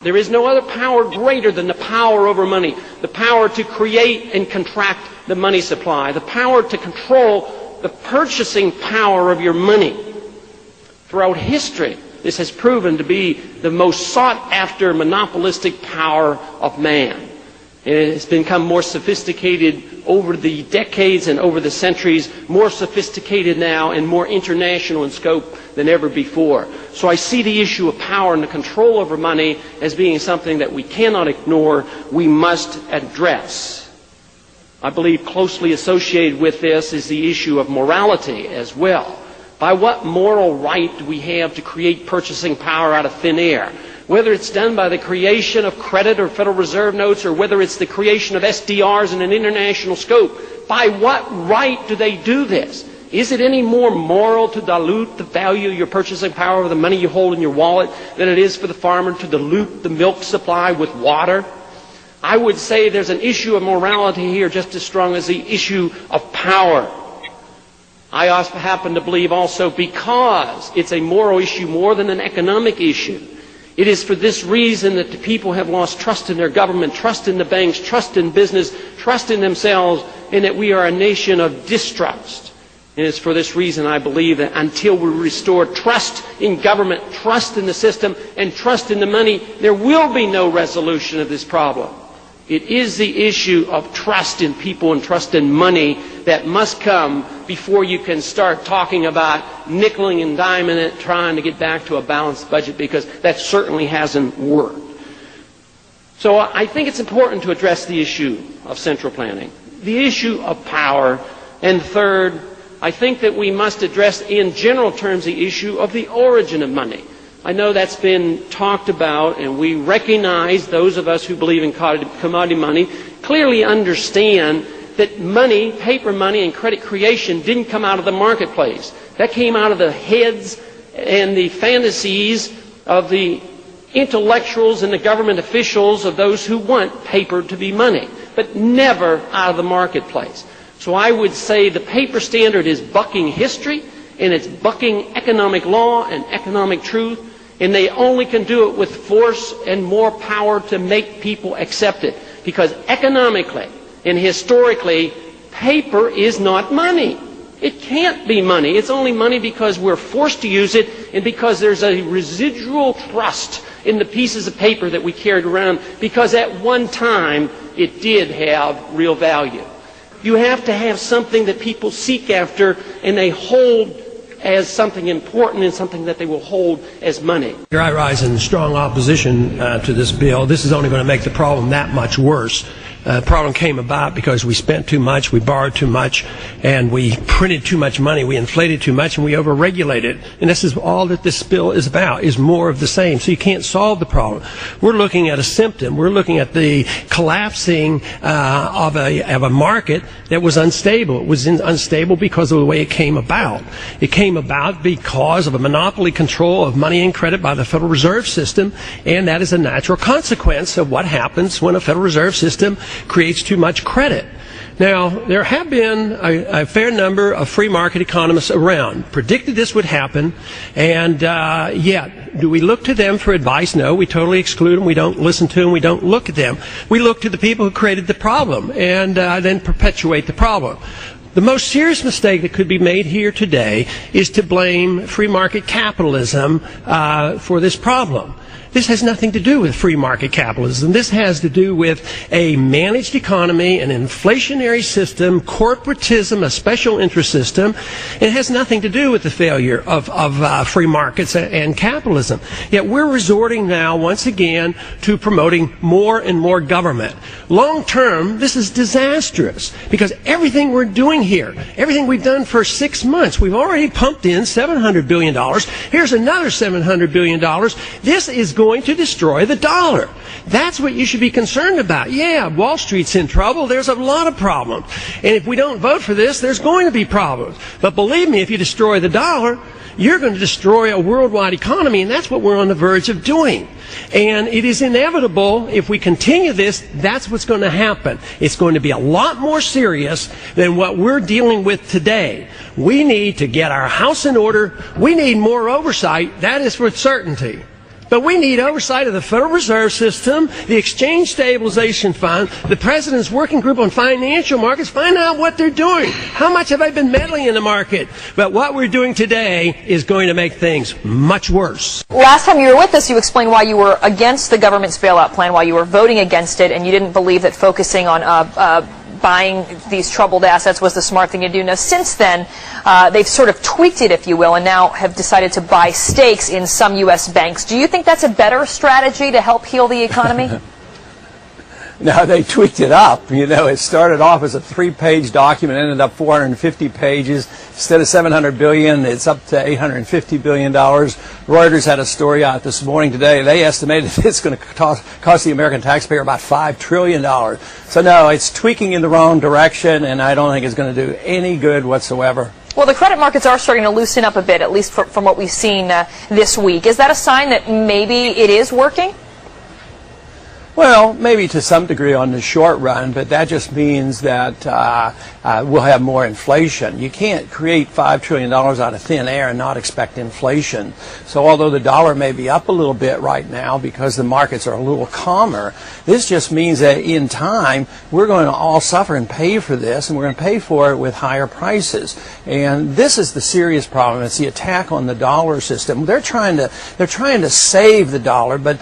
There is no other power greater than the power over money, the power to create and contract the money supply, the power to control the purchasing power of your money. Throughout history, this has proven to be the most sought-after monopolistic power of man. It has become more sophisticated over the decades and over the centuries, more sophisticated now and more international in scope than ever before. So I see the issue of power and the control over money as being something that we cannot ignore, we must address. I believe closely associated with this is the issue of morality as well. By what moral right do we have to create purchasing power out of thin air? Whether it's done by the creation of credit or Federal Reserve notes, or whether it's the creation of SDRs in an international scope, by what right do they do this? Is it any more moral to dilute the value of your purchasing power of the money you hold in your wallet than it is for the farmer to dilute the milk supply with water? I would say there's an issue of morality here just as strong as the issue of power. I also happen to believe also, because it's a moral issue more than an economic issue, it is for this reason that the people have lost trust in their government, trust in the banks, trust in business, trust in themselves, and that we are a nation of distrust. And it's for this reason I believe that until we restore trust in government, trust in the system, and trust in the money, there will be no resolution of this problem. It is the issue of trust in people and trust in money that must come before you can start talking about nickeling and diming it, trying to get back to a balanced budget, because that certainly hasn't worked. So I think it's important to address the issue of central planning, the issue of power, and third, I think that we must address in general terms the issue of the origin of money. I know that's been talked about, and we recognize, those of us who believe in commodity money, clearly understand that money, paper money and credit creation didn't come out of the marketplace. That came out of the heads and the fantasies of the intellectuals and the government officials of those who want paper to be money, but never out of the marketplace. So I would say the paper standard is bucking history, and it's bucking economic law and economic truth, and they only can do it with force and more power to make people accept it. Because economically and historically, paper is not money. It can't be money. It's only money because we're forced to use it, and because there's a residual trust in the pieces of paper that we carried around, because at one time it did have real value. You have to have something that people seek after and they hold as something important and something that they will hold as money. I rise in strong opposition to this bill. This is only going to make the problem that much worse. The problem came about because we spent too much, we borrowed too much, and we printed too much money, we inflated too much, and we overregulated. And this is all that this bill is about, is more of the same. So you can't solve the problem. We're looking at a symptom. We're looking at the collapsing of a market that was unstable. It was unstable because of the way it came about. It came about because of a monopoly control of money and credit by the Federal Reserve System, and that is a natural consequence of what happens when a Federal Reserve System creates too much credit. Now, there have been a fair number of free market economists around, predicted this would happen, and yet, do we look to them for advice? No, we totally exclude them, we don't listen to them, we don't look at them. We look to the people who created the problem and then perpetuate the problem. The most serious mistake that could be made here today is to blame free market capitalism for this problem. This has nothing to do with free market capitalism. This has to do with a managed economy, an inflationary system, corporatism, a special interest system. It has nothing to do with the failure of free markets and capitalism. Yet we're resorting now, once again, to promoting more and more government. Long term, this is disastrous, because everything we're doing here, everything we've done for 6 months, we've already pumped in $700 billion. Here's another $700 billion. This is going to destroy the dollar. That's what you should be concerned about. Yeah, Wall Street's in trouble. There's a lot of problems. And if we don't vote for this, there's going to be problems. But believe me, if you destroy the dollar, you're going to destroy a worldwide economy, and that's what we're on the verge of doing. And it is inevitable, if we continue this, that's what's going to happen. It's going to be a lot more serious than what we're dealing with today. We need to get our house in order. We need more oversight. That is for certainty. But we need oversight of the Federal Reserve System, the Exchange Stabilization Fund, the President's Working Group on Financial Markets. Find out what they're doing. How much have I been meddling in the market? But what we're doing today is going to make things much worse. Last time you were with us, you explained why you were against the government's bailout plan, why you were voting against it, and you didn't believe that focusing on buying these troubled assets was the smart thing to do. Now, since then, they've sort of tweaked it, if you will, and now have decided to buy stakes in some U.S. banks. Do you think that's a better strategy to help heal the economy? No, they tweaked it up. You know, it started off as a 3-page document, ended up 450 pages. Instead of $700 billion, it's up to $850 billion. Reuters had a story out this morning today. They estimated it's going to cost the American taxpayer about $5 trillion. So no, it's tweaking in the wrong direction, and I don't think it's going to do any good whatsoever. Well, the credit markets are starting to loosen up a bit, at least from what we've seen this week. Is that a sign that maybe it is working? Well, maybe to some degree on the short run, but that just means that we'll have more inflation. You can't create $5 trillion out of thin air and not expect inflation. So although the dollar may be up a little bit right now because the markets are a little calmer, this just means that in time we're going to all suffer and pay for this, and we're going to pay for it with higher prices. And this is the serious problem. It's the attack on the dollar system. They're trying to save the dollar, but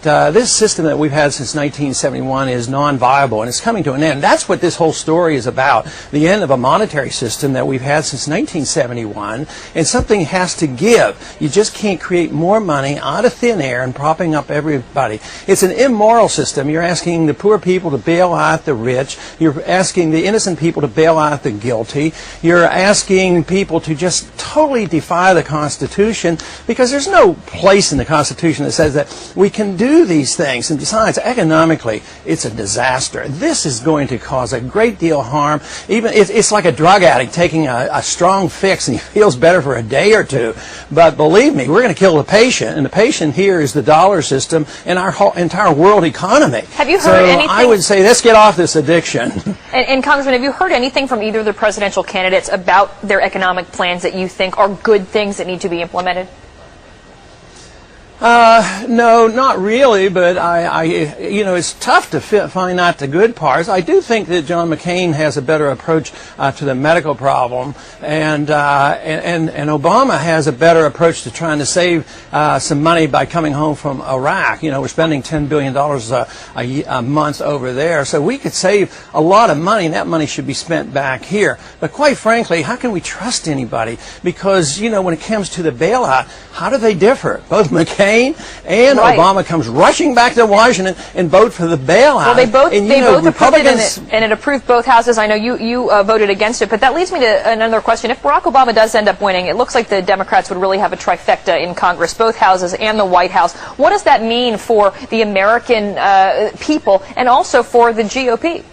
this system that we've had since 1971 is non-viable, and it's coming to an end. That's what this whole story is about, the end of a monetary system that we've had since 1971, and something has to give. You just can't create more money out of thin air and propping up everybody. It's an immoral system. You're asking the poor people to bail out the rich. You're asking the innocent people to bail out the guilty. You're asking people to just totally defy the Constitution, because there's no place in the Constitution that says that we can do these things. And besides, economically, it's a disaster. This is going to cause a great deal of harm. Even it's like a drug addict taking a strong fix and he feels better for a day or two. But believe me, we're going to kill the patient, and the patient here is the dollar system and our whole entire world economy. Have you heard anything? I would say let's get off this addiction. And Congressman, have you heard anything from either of the presidential candidates about their economic plans that you think are good things that need to be implemented? No, not really, but you know, it's tough to find out the good parts. I do think that John McCain has a better approach to the medical problem, and Obama has a better approach to trying to save some money by coming home from Iraq. You know, we're spending $10 billion a month over there, so we could save a lot of money, and that money should be spent back here. But quite frankly, how can we trust anybody? Because, you know, when it comes to the bailout, how do they differ? Both McCain and Obama comes rushing back to Washington and vote for the bailout. Well, they both approved it, and it approved both houses. I know you voted against it, but that leads me to another question. If Barack Obama does end up winning, it looks like the Democrats would really have a trifecta in Congress, both houses and the White House. What does that mean for the American people and also for the GOP?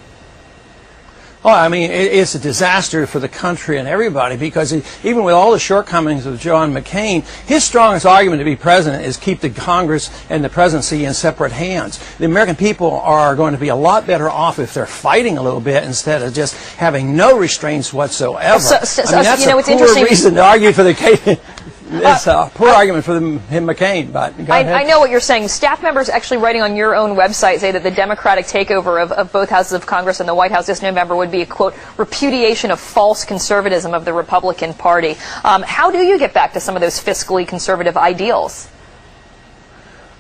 Well, I mean, it's a disaster for the country and everybody, because even with all the shortcomings of John McCain, his strongest argument to be president is keep the Congress and the presidency in separate hands. The American people are going to be a lot better off if they're fighting a little bit instead of just having no restraints whatsoever. I mean, that's a poor reason to argue for the case. It's a poor argument for him, McCain, but go ahead. I know what you're saying. Staff members actually writing on your own website say that the Democratic takeover of both houses of Congress and the White House this November would be a, quote, repudiation of false conservatism of the Republican Party. How do you get back to some of those fiscally conservative ideals?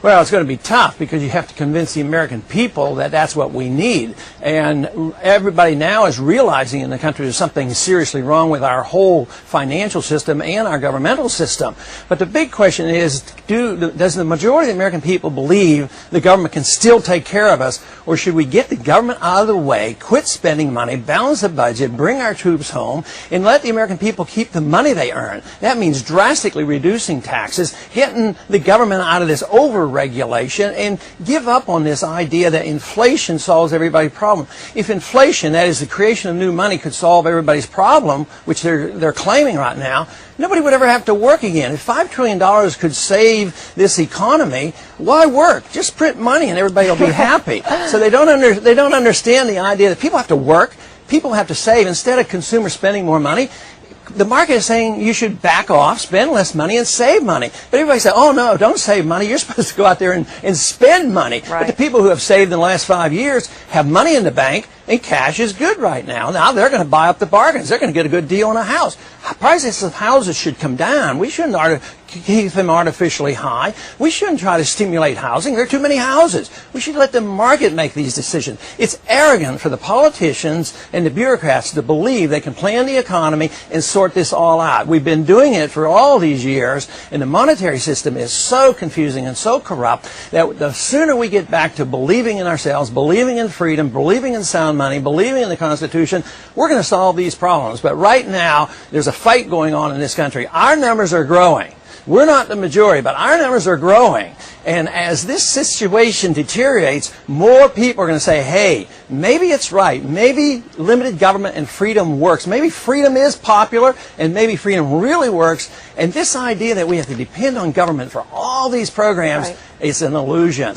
Well, it's going to be tough, because you have to convince the American people that that's what we need. And everybody now is realizing in the country there's something seriously wrong with our whole financial system and our governmental system. But the big question is, does the majority of the American people believe the government can still take care of us, or should we get the government out of the way, quit spending money, balance the budget, bring our troops home, and let the American people keep the money they earn? That means drastically reducing taxes, getting the government out of this over-regulation, and give up on this idea that inflation solves everybody's problem. If inflation, that is the creation of new money, could solve everybody's problem, which they're claiming right now, nobody would ever have to work again. If $5 trillion could save this economy, why work? Just print money and everybody will be happy. So they don't understand the idea that people have to work, people have to save. Instead of consumers spending more money, the market is saying you should back off, spend less money, and save money. But everybody says, oh, no, don't save money. You're supposed to go out there and spend money. Right. But the people who have saved in the last 5 years have money in the bank, and cash is good right now. Now they're going to buy up the bargains. They're going to get a good deal on a house. Prices of houses should come down. We shouldn't keep them artificially high. We shouldn't try to stimulate housing. There are too many houses. We should let the market make these decisions. It's arrogant for the politicians and the bureaucrats to believe they can plan the economy and sort this all out. We've been doing it for all these years, and the monetary system is so confusing and so corrupt that the sooner we get back to believing in ourselves, believing in freedom, believing in sound money, believing in the Constitution, we're going to solve these problems. But right now, there's a fight going on in this country. Our numbers are growing. We're not the majority, but our numbers are growing. And as this situation deteriorates, more people are going to say, hey, maybe it's right. Maybe limited government and freedom works. Maybe freedom is popular, and maybe freedom really works. And this idea that we have to depend on government for all these programs is an illusion.